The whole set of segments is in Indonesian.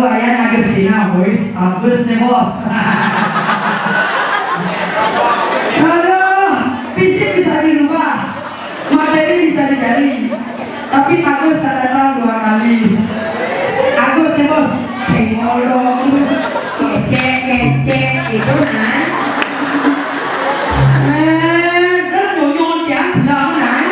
ayah nangis dina, boy. Bagus nih bos. Aduh, fisik bisa dirubah, materi bisa dicari, tapi Agus datang 2 kali. Agus nih bos, senggol dong. Kece itu kan. Rất là bộ nhôn kìa, lỡ nãy.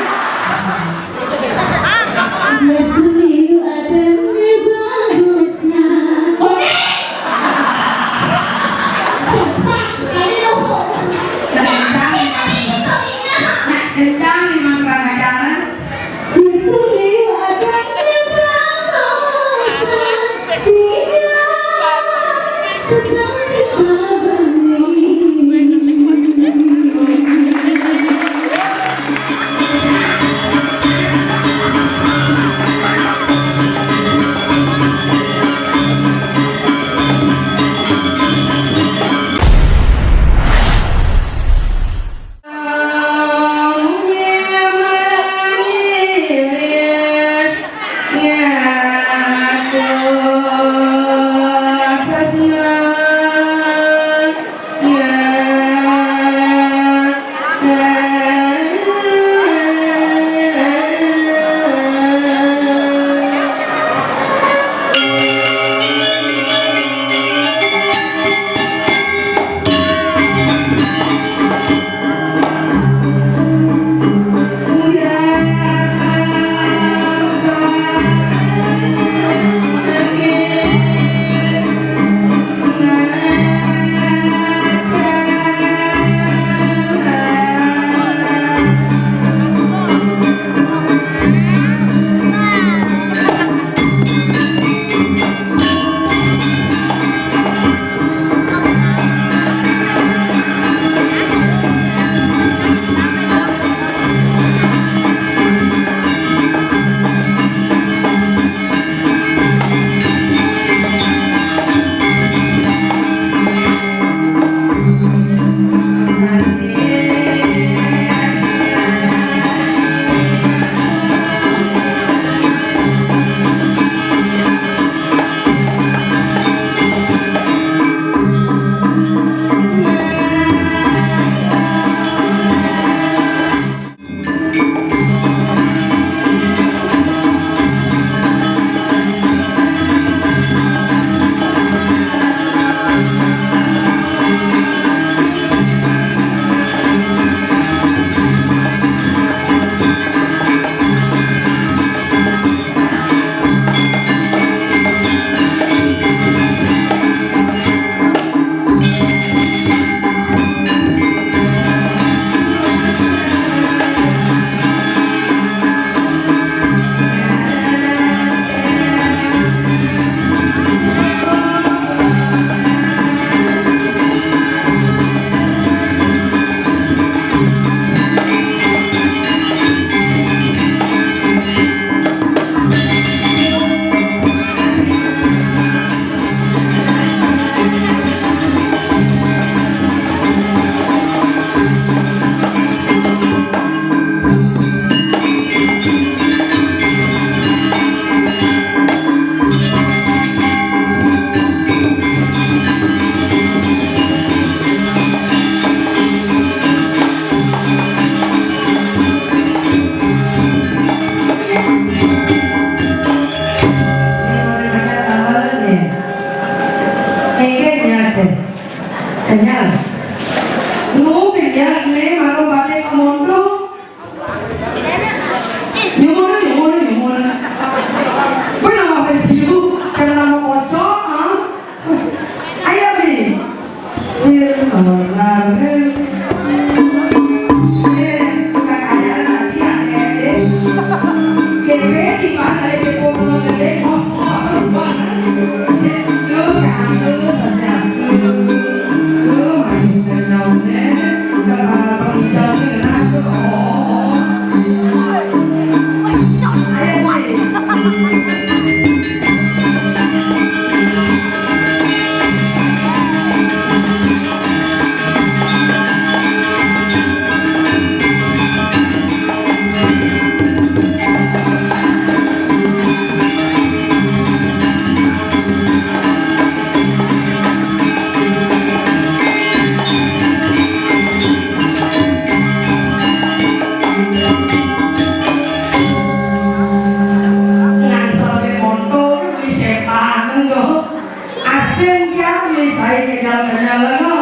aneh kok. Asin dia saya kenyal-kenyal no.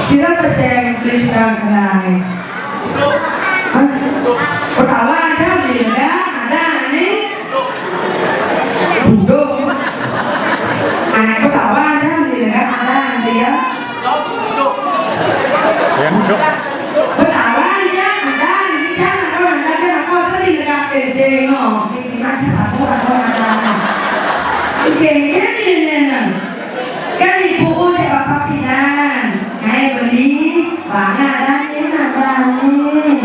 Sira peseng berikan kenai. Pertama ada bila ada nih. Duduk. Anak pertama ada bila ada dia. Pertama dia ada di sana orang ada aku sering dekat PC no. Kita satu ada. Kayaknya kan ibu udah bapak pindah, kayak beli banyak dan enak nih.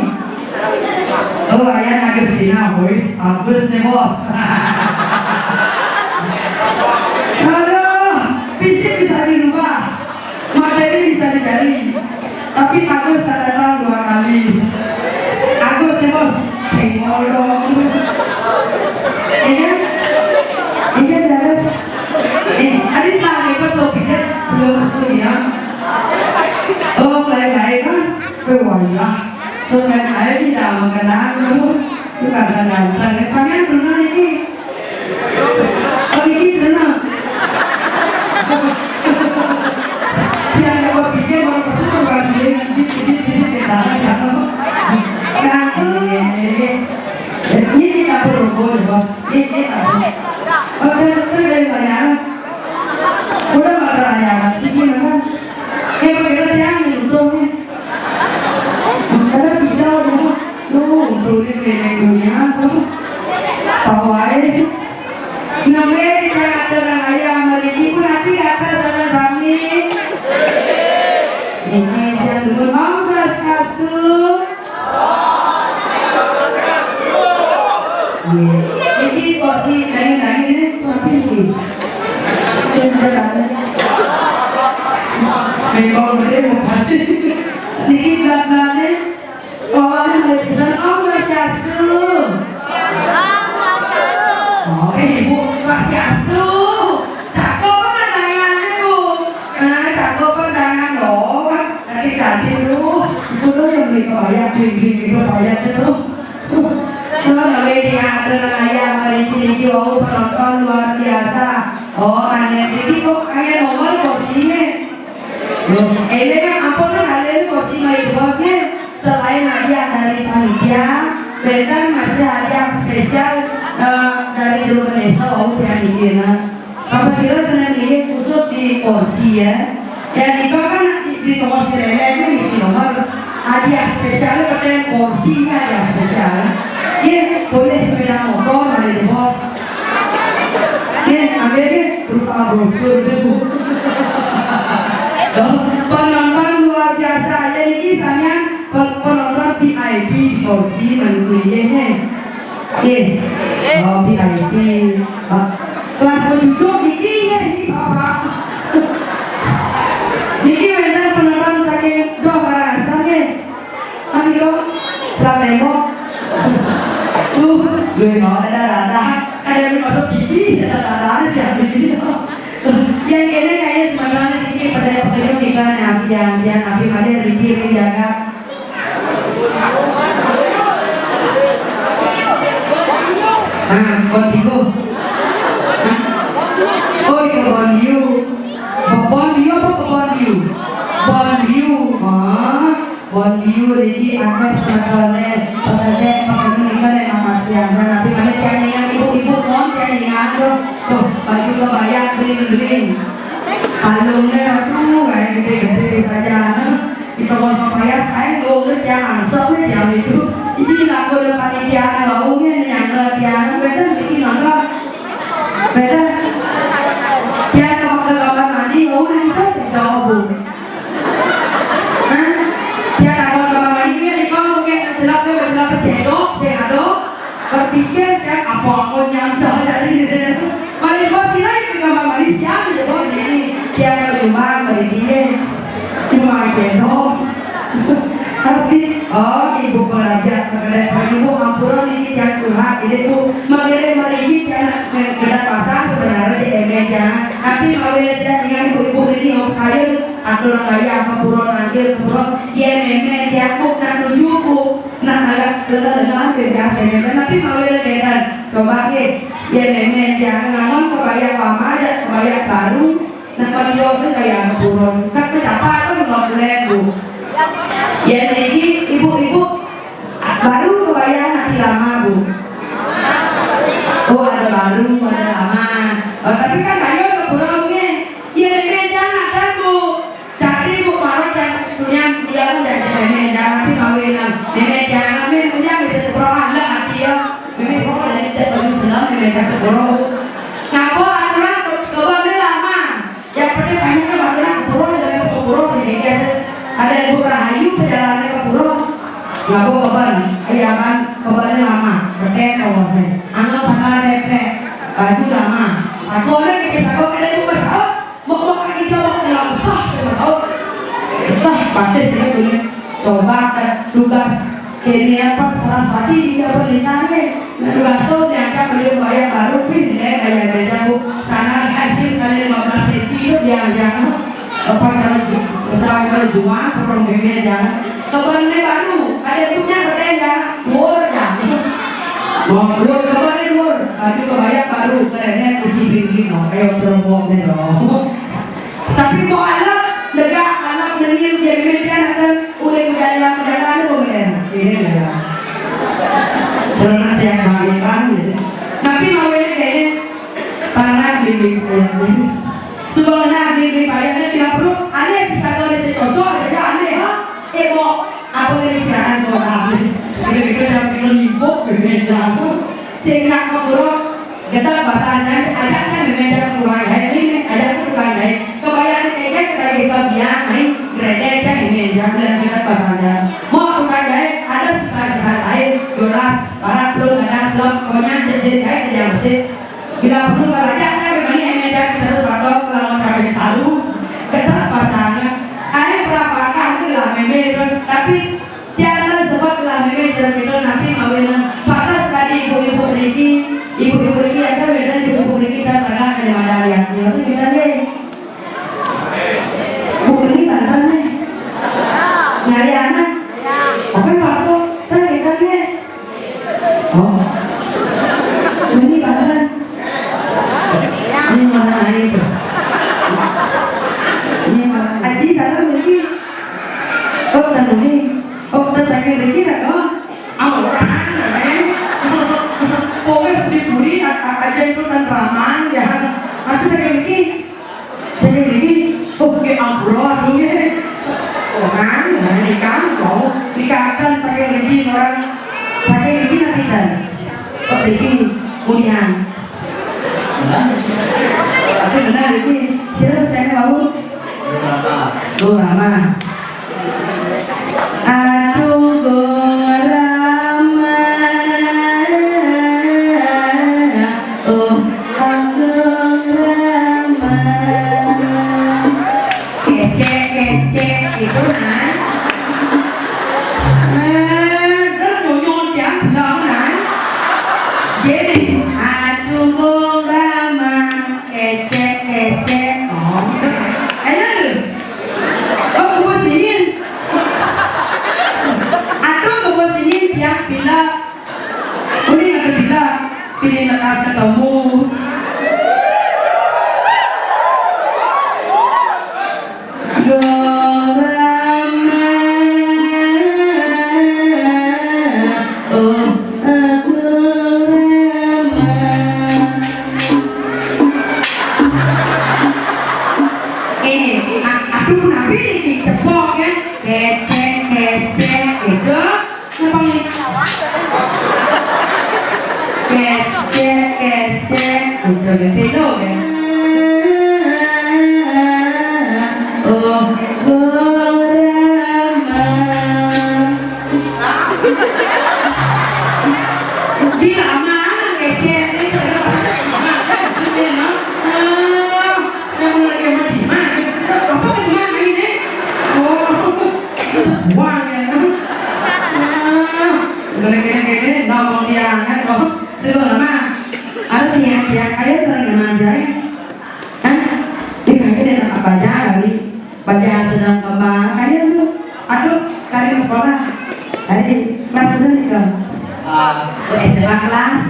Oh ayah nangis sini boy, bagus nih bos. Aduh, fisik bisa dirubah, materi bisa dicari, tapi bagus tak datang 2 kali. Bagus nih bos, senggol dong. Ini beres. Ada lagi betul pikir belum sudah. Oh, baik kan? Pewaya. Sudah saya tidak mengenal dulu. Bukan kenal. Saya pernah ini. Oh ini pernah. Yang saya pikir baru pasal kasih nanti kita jangan. Ini tidak perlu bos. Ini apa? Oh, itu dari bayaran. Udah nggak layanan sih gimana? Kayak bagaimana yang untungnya? Ada sisa lu untungnya kayak dunia tuh. Tahu aja. Namanya tidak ada ayam lagi pun nanti ada sana kami. Ini yang dulu mau satu. Ini porsi lain-lain ini tapi ini. Memang boleh mati. Niki belakangnya, orang yang berpesan Allah jasu. Oh ibu jasu. Cakap pandangan itu, cakap pandangan loh. Nanti ganti dulu. Itu yang beli bayar, beli bayar itu. Kalau media ayam hari jual penonton luar biasa. Oh, aneh ini kok kayak nomor kursinya. Ini kan apa tuh kalian kursinya itu bosnya? Selain hadiah dari panitia, dan masih hadiah spesial dari Indonesia. Oh, yang ini nah. Apa sih rasanya ini khusus di kursi ya? Yang itu kan di kursi lainnya isi nomor hadiah spesial pada kursinya ya spesial. Ini boleh sepeda motor dari bos. Ini ambilnya berupa brosur dulu. Penonton luar biasa. Jadi kisahnya penonton VIP di kursi mengulinya. Oh VIP. Kelas penduduk Niki ya ini apa? Niki benar penonton saking doa rasanya. Ambil selama người nói là ada yang masuk TV ada yang begini yang ini kayak sebenarnya ini pada pekerja kita yang nabi mana dikiri jaga kondigo oh itu kondiu apa kondiu Bondiu ini akan sebetulnya pakai ini nama yang nanti mana yang ibu-ibu mohon yang tuh baju kebaya bling kalungnya tuh kayak gede-gede saja di toko kebaya saya ngomong yang langsung yang itu ini lagu depan dia baunya yang dia beda bikin apa beda dia kalau ke kamar mandi oh itu sedang bu berpikir kan apa aku nyampe dari ini paling bos ini ke kamar mandi siapa ya bos ini dia ke rumah dari dia cuma gendong tapi oh ibu belajar mengenai ibu ampuran ini yang curhat ini tuh mengenai ini yang kita pasang sebenarnya di meja tapi kalau dia dengan ibu ini yang kaya atau kaya apa puron anggil puron dia memang dia bukan tujuku nah agak lega-lega beda saja tapi kalau dia dengan coba ke ya memang dia ngangon kebaya yo sih kayak turun kan berapa kan nggak lebu ya jadi ibu-ibu baru kebayang nanti lama bu oh ada baru ada lama tapi kan kayu ke burungnya ya medan ada bu jadi bu baru yang punya dia udah jadi medan tapi kawinan medan kami punya bisa berapa lah dia memang sekolah jadi tidak bagus senang medan ke burung ngaku aturan kebanyakan lama yang penting banyaknya banyak ke burung sehingga ada ibu rahayu perjalanan ke burung ngaku keban ayaman kebannya lama bertek kawasan anggap sama lepek baju lama aku lagi kisah kau ada ibu besar mau kaki jauh dalam sah sama sahur entah pasti saya punya coba tugas kini apa Saraswati di Jawa Lintangnya tugas itu diangkat beliau bayar baru pindah kayak beda bu sana hadir sekali 15 cm jangan apa cara jual perang bebek jangan kebannya baru ada punya berdaya mur jangan mau mur kebannya mur baju kebaya baru kerennya isi bingking no kayak cerobong nih dong tapi mau anak negak anak nengil jadi media akan udah menjadi perjalanan boleh ini ya karena saya banggaan gitu tapi mau ini kayaknya parah di bingking sebenarnya di bayarnya tidak perlu aneh bisa kalau bisa cocok aja aneh ha mau apa yang istirahat soal gitu yang pengen libuk berbeda sehingga kabur kita bahasanya ajaknya berbeda mulai ini ajaknya mulai kebayang kayaknya kita bagian main gredek kan ini dan kita bahasanya mau mulai ada sisa-sisa lain jolas barang belum ada selap pokoknya jadi kayak yang bersih bila perlu kalau ajaknya memang ini terus pada kalau kami tahu kita pasangan ada berapa kali lah memang tapi jangan sebab lah memang terus nanti mawinan panas tadi ibu-ibu Riki ada beda ibu-ibu Riki dan pernah ada mana yang ini kita deh ibu Riki kan nih nyari anak oke waktu kan kita deh oh ini kan ini mana air itu ini mana aji sana lagi oh dan ini oh dan saya lagi tak oh orang pokoknya diburi aja itu dan ramah ya tapi saya lagi oh pakai ambrol dulu ya orang nikah mau nikahkan saya lagi orang saya lagi nanti kan oh lagi kemudian tapi benar ini siapa saya mau Rama aduh Rama oh aku Rama kece itu kan rất nhiều nhon chẳng đó này dễ đi aduh Rama kece bila ini ada bila pilih lekas ketemu Rama oh aku Rama ini aku nabi di tepok ya kece itu kece udah begitu ya oh Rama di Rama kece itu yang lagi mau di mana apa di mana ini oh wah ya gini ngomong dia kan kok itu lama ada yang kaya sering ngajarin kan dia kaya dia nak baca kali baca sedang kembang kaya dulu aduh kali sekolah hari kelas sudah nih kan SMA kelas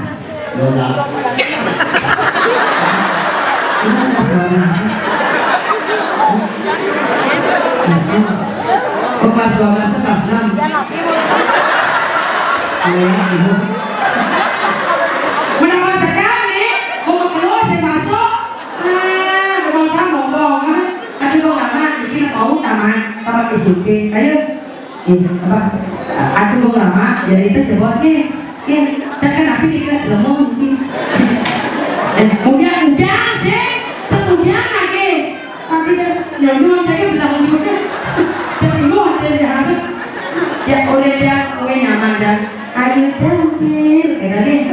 Kelas 12 ke kelas 6. Menawar sekali, mau keluar saya masuk. Mau ngomong, tapi kok nggak mah, bikin mau taman, apa SMP, ayo, apa, aduh kok lama, jadi itu bosnya, kan tapi kita sudah mau mungkin, kemudian sih, kemudian lagi, tapi nyonyong saya bilang juga, tapi lu ada di hari, ya oleh dia, gue nyaman dan, ayo tampil, deh.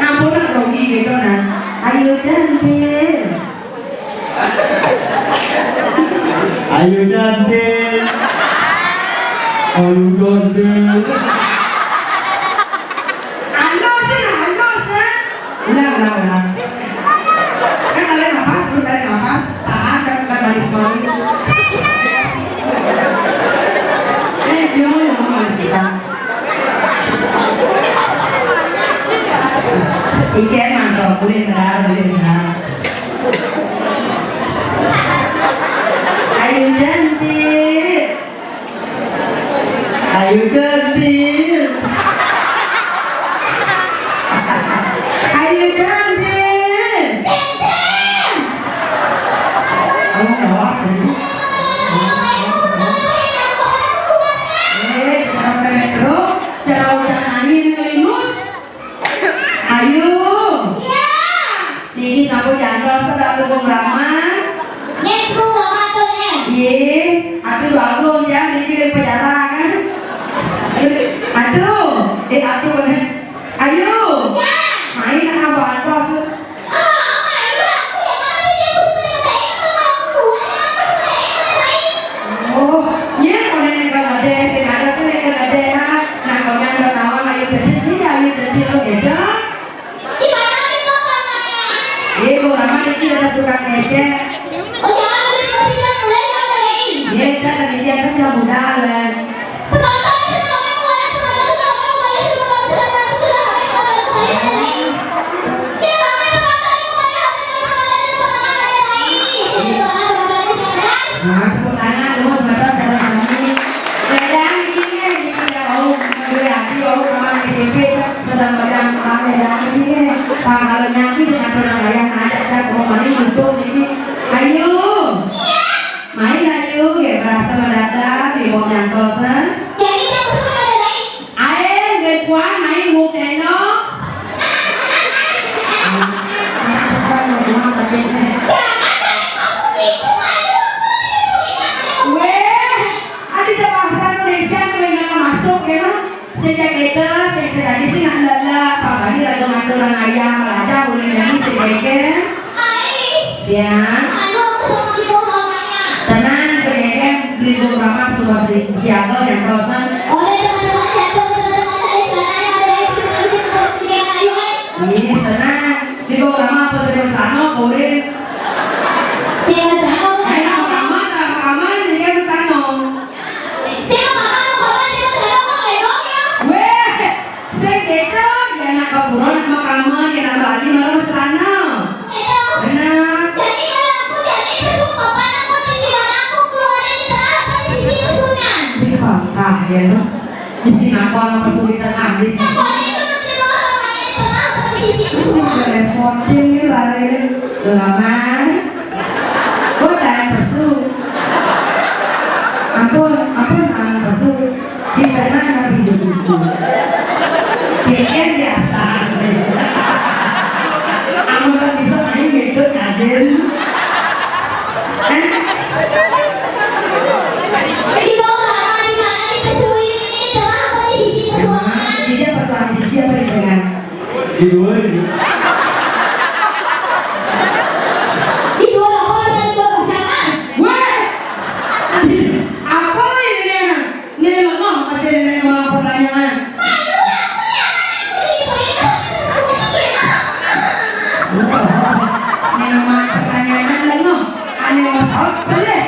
Ampunan rogi gitu nah. Ayo cantik. Ayo cantik. Ayo cantik. Halo sih. Ulang. Kan tarik nafas, tahan dan bukan baris bawah. Dia mau ngomong kita. Ijen mantap, boleh benar. Ayo cantik. Ayo cantik. Ayo cantik. Kamu jawab dulu. Cara hujan angin ngelinus. Ayo. Niki sapu jandol sedang dukung ramah. Iya, aduh bangun ya, niki dari penjara kan. Aduh bener. Ayo. Main apa bos? Oh, iya kalau ini kalau ada, sih ada sih kalau ada. Nah kalau yang bertawang ayo jadi lo aja. Ibu lama ini udah suka ngecek. Iya, kan tadi dia kan udah muda lah. Nah, pertanyaan dulu sebentar cara kami. Sedang ini kemarin SMP sedang pegang sedang ini kalau nyaki dengan perayaan ada saya kemarin YouTube ini. Ayo. Main ayo, ya berasa mendadak di bawah yang kosan. Ayo, berkuat main mukeno. Sejak itu, saya di sini adalah Pak Bani lagi ngaturan ayam, ada boleh nyanyi sedikit. Ya. Tenang, sedikit beli beberapa sudah siaga yang kosan. Iya, tenang. Di beberapa peserta tanah boleh. Ayo, aman, ini kan tanah. Keburuan sama kamu, yang lagi malam sana. Benar. Di bangkah ya, no? Di sini aku anak kesulitan habis. Repotin nih lari lama. Kok tak pesu? Aku anak pesu. Di mana nabi susu? Kayaknya biasa. Aku kan bisa main gitu kajen. Dia persoalan sisi apa dengan? Di dua ini. Apa ini? Ini lemah masih ada pertanyaan. Memang pertanyaan lengoh, aneh masalah boleh.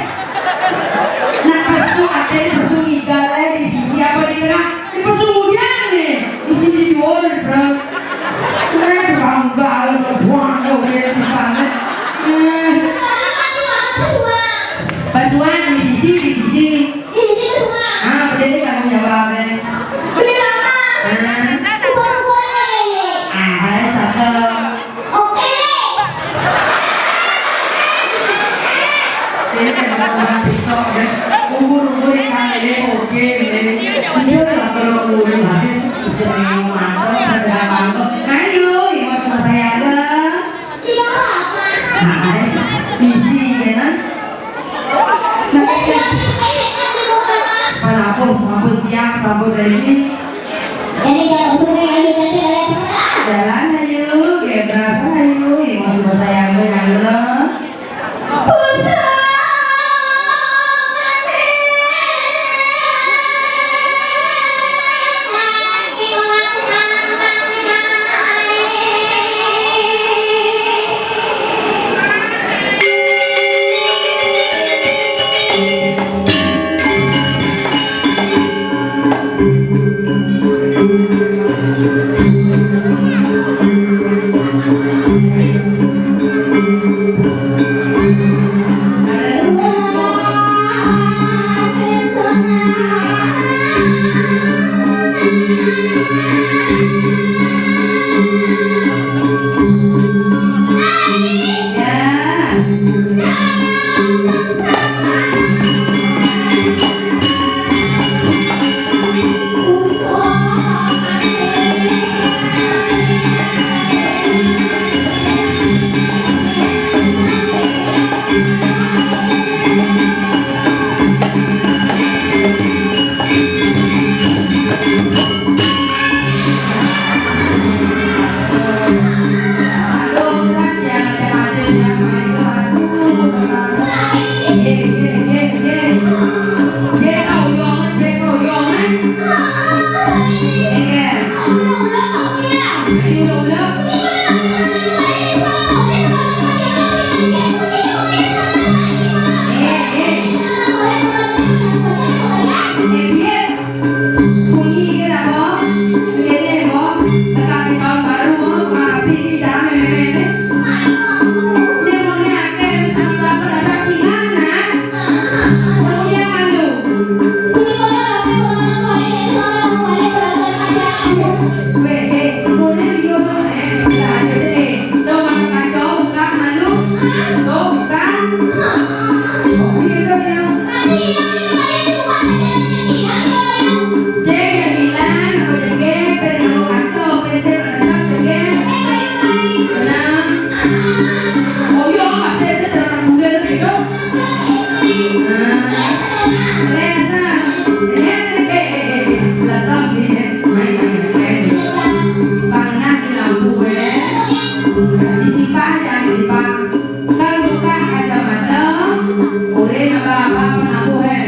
Nah pasu ada pasu igala di sisi apa di tengah? Di pasu kemudian nih, di sini di luar bro. Keren bangga, buang kau di banget. umur yang ada oke ini dia lah kalau umur lah sering mantap ada mantap ayo yang masuk saya ke Tidak apa. misi kan panapun sambut siang sambut dari ini Jadi jangan usulnya ayo nanti kalian jalan ayo kayak berasa ayo yang masuk saya ke yang lo disimpan jangan disimpan kalau bukan kacamata boleh nambah apa menabuh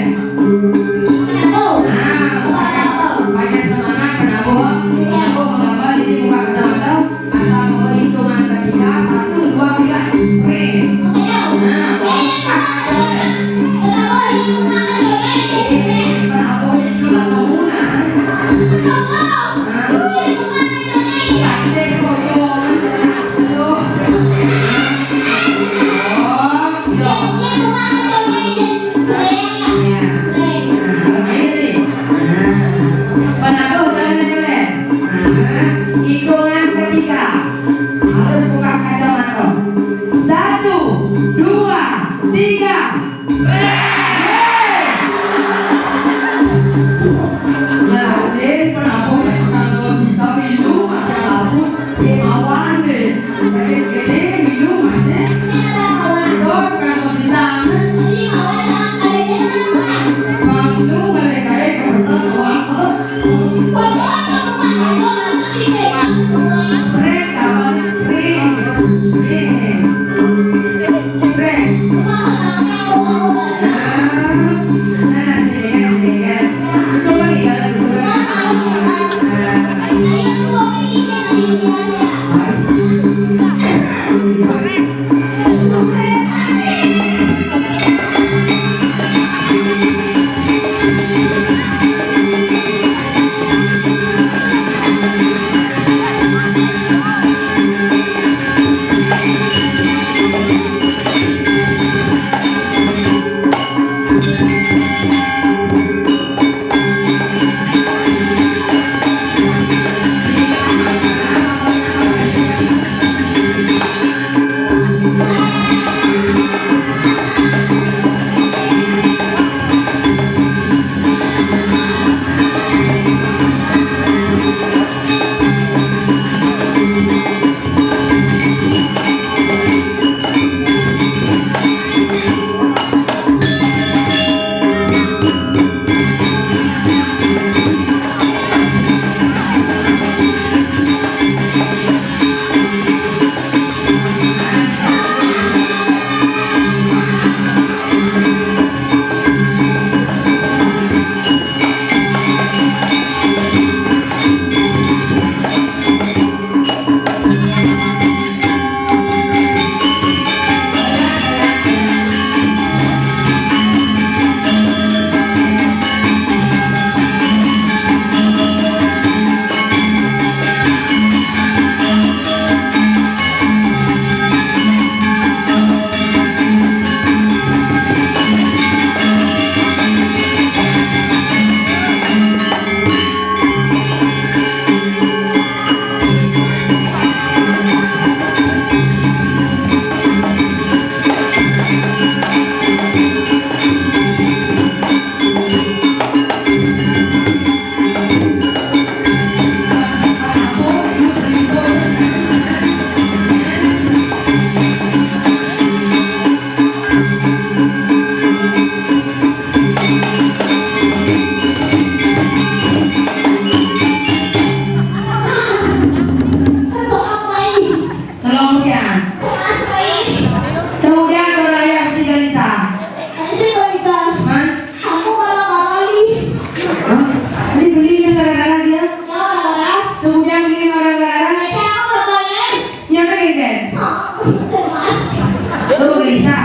Lisa.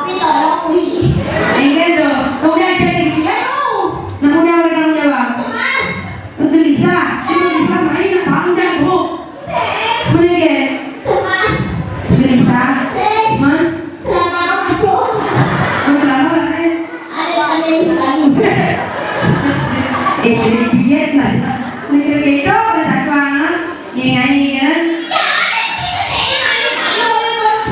Ini tolong Uli. Ini dong. Kamu diajar di sini. Namanya orang kamu jawab. Mas. Itu Lisa. Itu Lisa main apa undang bu? Mana dia? Mas. Itu Lisa. Man. Selama masuk. Kamu lama kan? Ada lagi. Jadi biar lah. Ini kira-kira berapa banget? Nyanyi kan?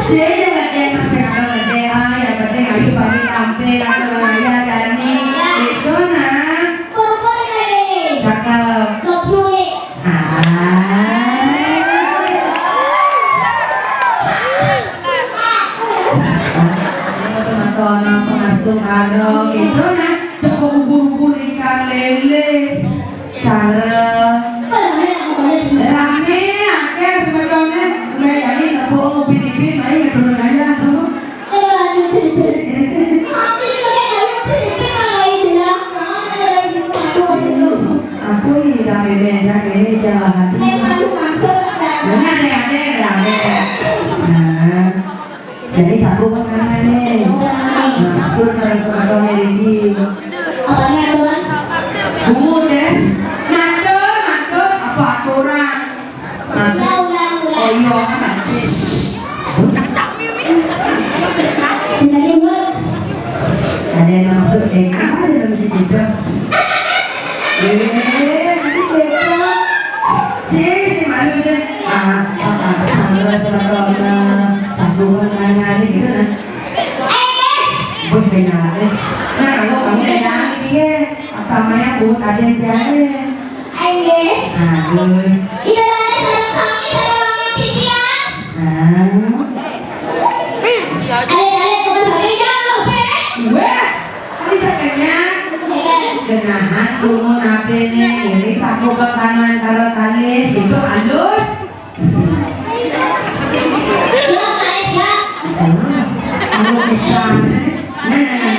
Saya jangan ada masalah ada yang penting ayo balik sampai kalau raya Dani itu nah Purpur kali. cakep Lokuli. teman-teman pengasuh kado itu nah cukup bubur ikan lele cara rame akhir sebetulnya nggak jadi tepung ubin-ubin ayo dulu aja tuh. Aku tidak beda ini jalan. Benar ada. Nah, jadi satu makanannya. Nah, aku harus makan lagi. Udah, ngatur apa aturan? Oh iya kan. Ada yang masuk apa dalam situ? Si malu deh. Apa sama tabungan nanya gitu kan? Boleh nanya. Nah kalau kamu nanya dia sama yang buat ada yang jadi. Nah terus. Wah, ini cakapnya. Genahan tunggu nape nih ini paku ke kanan kalau kali itu halus kamu ikan benar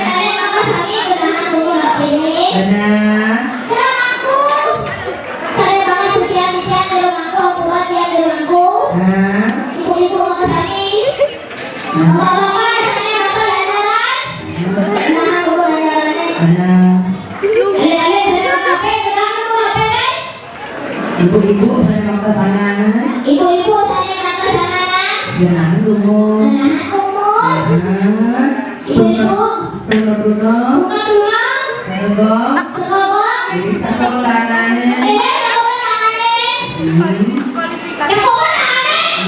ibu-ibu saya mau ke sana. Ibu-ibu saya nak ke sana. Jangan dulu. Ibu-ibu. Dulu. Tengok. Jadi cakap lananya.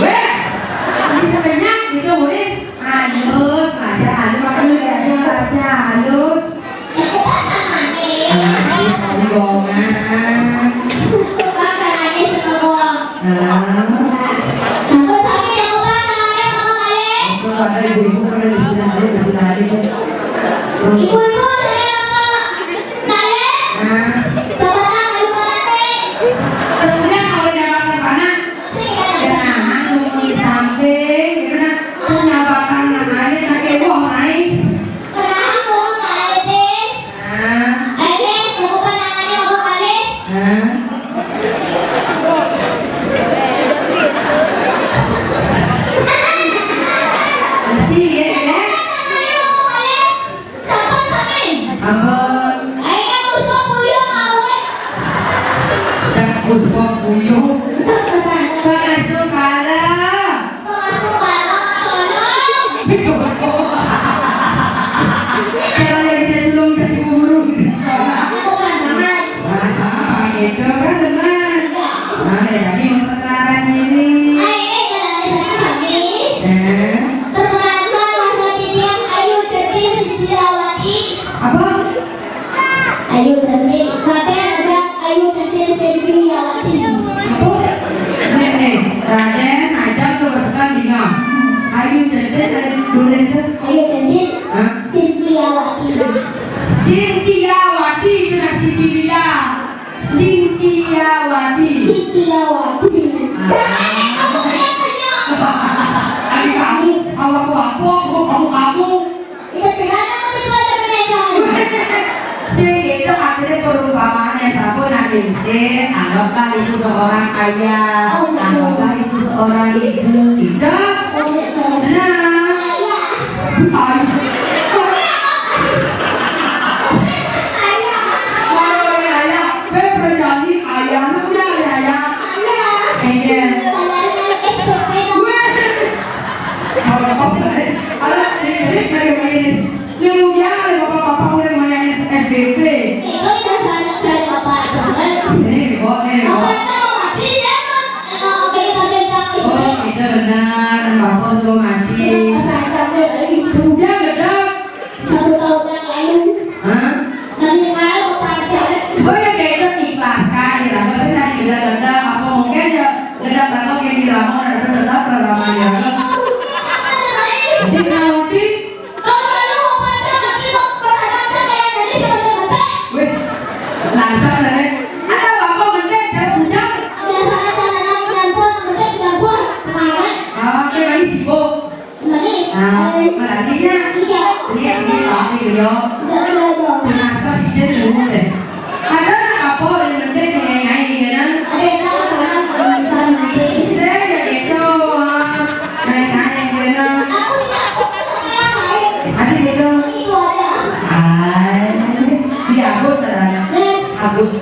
Weh, ini sebenarnya itu boleh halus aja halus makan dulu aja halus. Kamu gongan. Ibu-ibu saya kemudian kalau dapat ke mana? Jangan tunggu di samping, karena punya bapak yang ada pakai uang lain. Masih ya, Ampun, dan puspa puyuh, pengasuh kala. Kalau yang belum jadi guru di sekolah. Itu kan teman. Nah, jadi memperkenalkan diri. Apa? Ayu Cantik, Raden ajak Ayu Cantik Sendriawati. Apa? Raden ajak tugaskan dia. Ayu jadi dari dulu itu. Ayu Cantik Sendriawati. Sintiawati itu nak Sintia. Sintiawati. Sendriawati. Adik kamu, aku, kamu. Itu kenapa kamu belajar mereka? Sing itu akhirnya perumpamaannya siapa nanti anggaplah itu seorang ayah, anggaplah itu seorang ibu, tidak? Nah, mati. Saya sampai lagi Dia gedek. 1 tahun yang lalu. Hah? Nanti saya mau pacaran. Oh ya kayak itu ikhlaskan ya. Kalau saya gedek apa mungkin ya gedek atau kayak di ramon ada gedek ramon ya. Jadi kalau di wih langsung dari ada bapak mendek dan bujang. Kayak mari sibuk. Maladinya ini kami yo. Kenapa sih dia dulu deh? Ada apa yang mendek nyanyi ya? Saya kayak gitu. Nyanyi gitu. Ada gitu. Di Agus ada. Agus.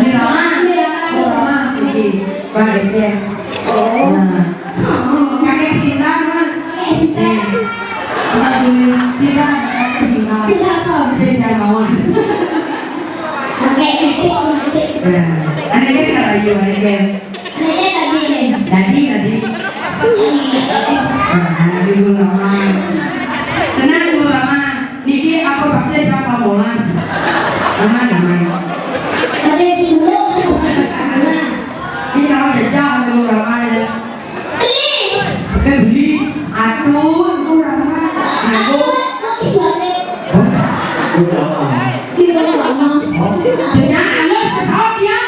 Di Rama pergi. Balik ya. Kakek Sinta kan? Kakek Sinta, kakek Sinta. Sinta kawan. Ada yang kita lagi, ada yang tadi. Di Bu Rama. Tenang Bu Rama. Niki aku paksa berapa bolas? Mana namanya? Ini kalau jajah Bu Rama ya. Beli atun Bu Rama. Aku kenyang halus kesawat dia.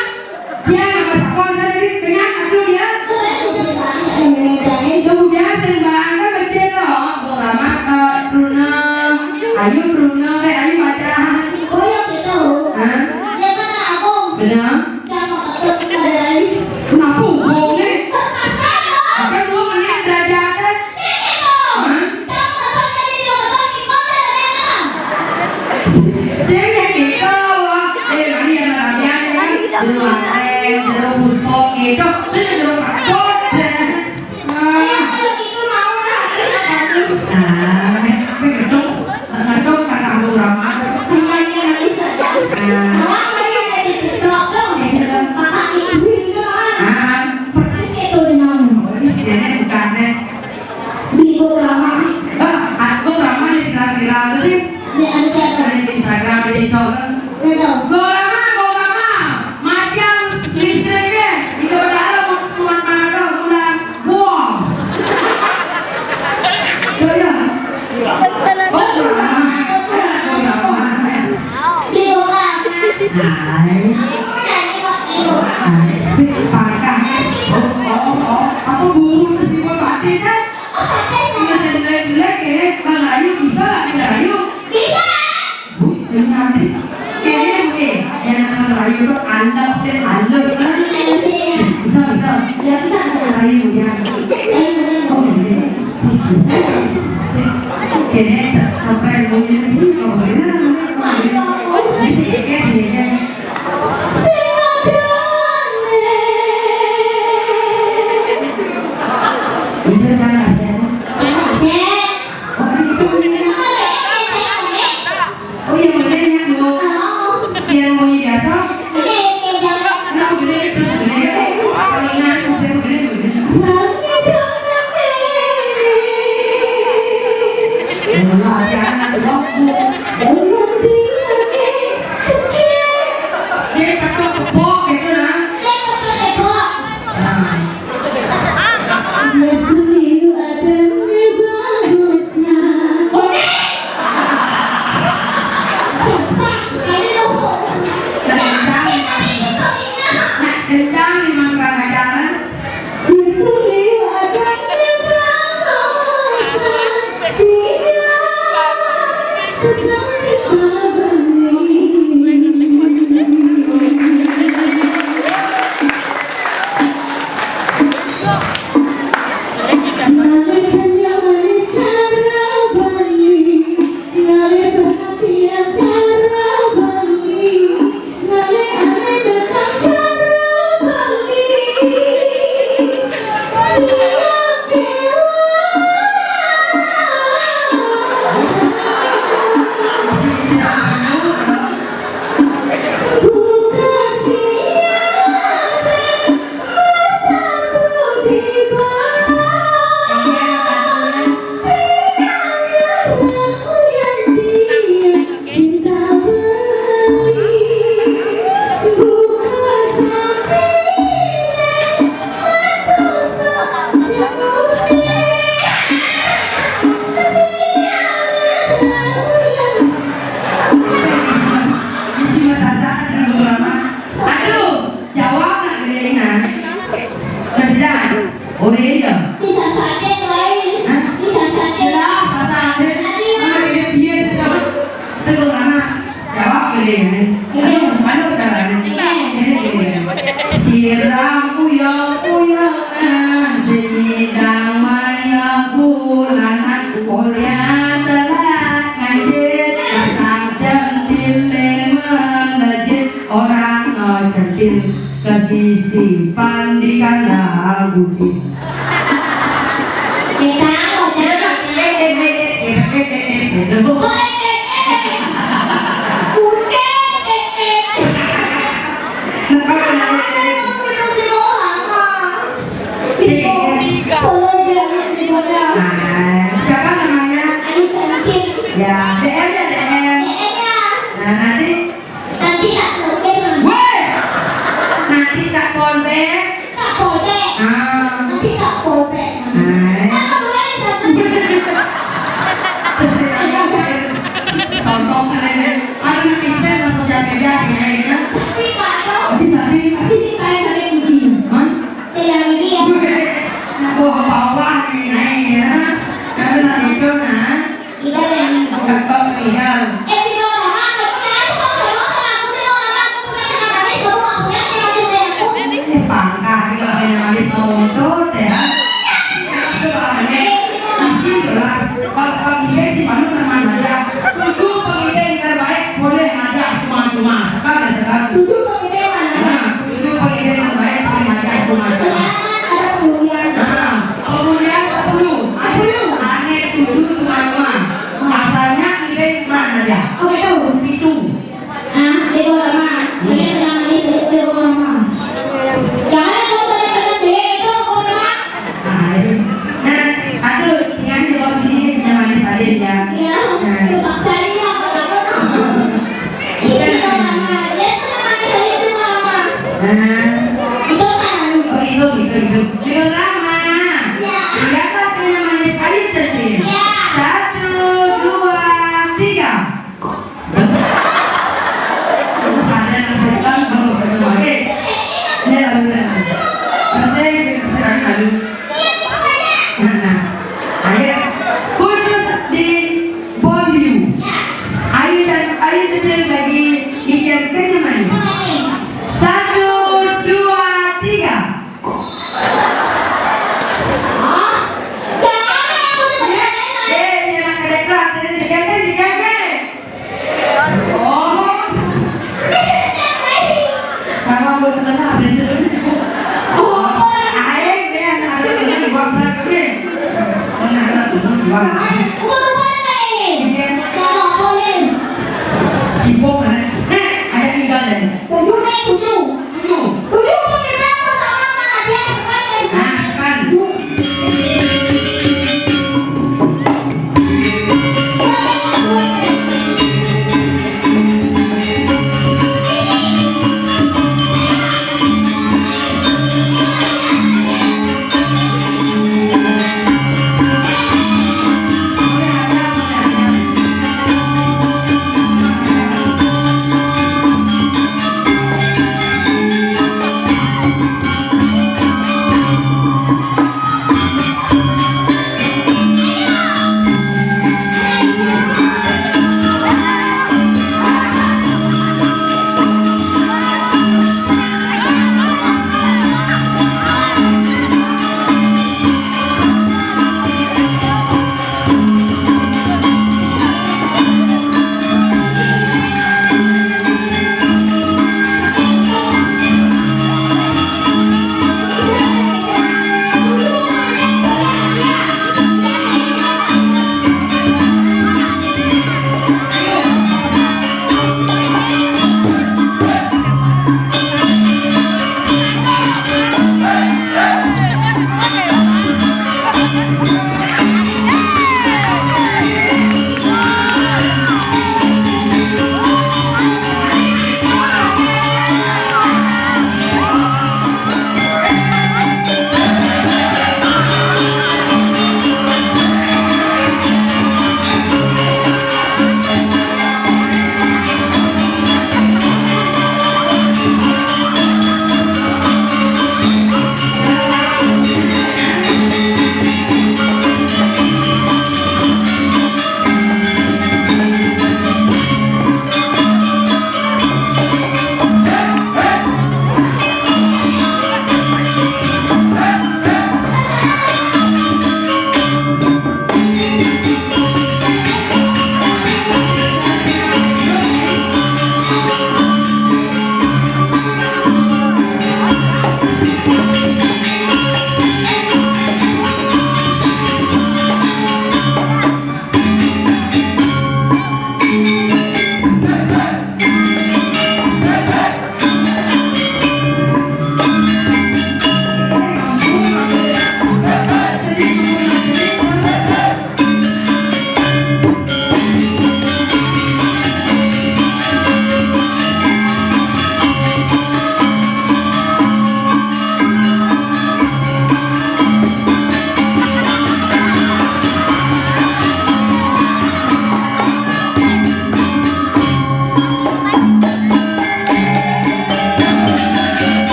Dia nggak sekolah dari kenyang aduh dia. Kemudian sembang kan baca loh Bu Rama Bruna. Ayo Bruna, ayo baca. Hah? Benar? Kenapa hubung nih? Apa 2 menit derajatnya? Hah? Saya kayak gitu loh. Mari yang namanya kan jeruk puspo gitu. Saya jeruk kapot deh. Ngeduk kakak Bu Rama. Ini bukannya. Aku Rama di kira-kira apa sih? Ada di Instagram, di TikTok. Go Rama, matian listriknya. Itu adalah tuan Mado bulan buang. Oh ya. Oh Parkah. Apa guru mesti buat batin kan? Ini jelek-jelek ya. Bang Ayu bisa nggak Bang Ayu? Benar nih. Kayaknya yang Bang Ayu itu alap dan halus kan? Bisa. Ayu ya. Oh ini. Bisa. Kayaknya sampai bunyi sih kalau benar. Sedikit. Itu kan rasanya. Oh iya benernya dulu. Yang bunyi biasa. Kenapa gede terus gede? Kalau ingat udah gede. Hati-hati dulu. Dia kakak kepok gitu lah. Kencang lima kali jalan. Bukan siapa, damai bulan mulia telah ngajit pasang centil melejit orang centil kesisipan di kandang budi. Siapa namanya? Ya, DM ya DM. Nah nanti, woi, nanti tak polbek. Sombong kalian. Ada nanti saya ke sosial media ya. Oh, bawah nih ya. Karena itu nah, kakak lihat. Pangkah kalau yang manis untuk ya. Isi gelas. Kalau pagi si Panu teman aja. Tujuh pagi terbaik boleh aja cuma sekali. Tujuh pagi terbaik boleh aja cuma. Kemudian 10. Aneh 7 cuma. Asalnya ibe mana dia? Itu. Aduh, jangan di bawah sini jangan disalin ya. Itu. Lama. Lihatlah punya manis kali tadi. 1, 2, 3. Ada yang sedang baru ketemu. Ya benar. Saya lalu. Nah, ayo khusus di Bonview. Ayo detail lagi ikan manis. 1, 2, 3.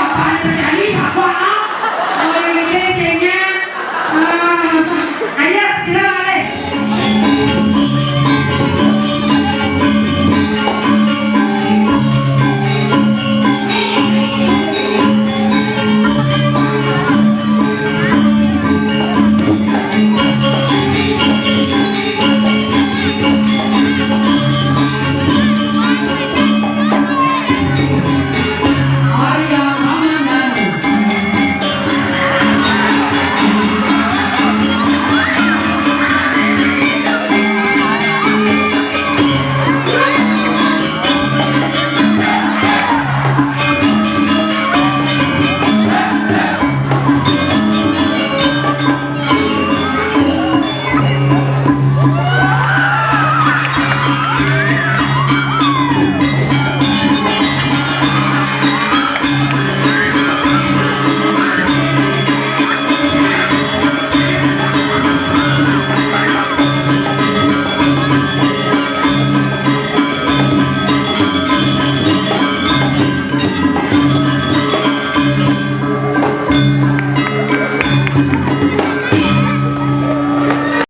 Bapaknya penyanyi siapa? Oh, ini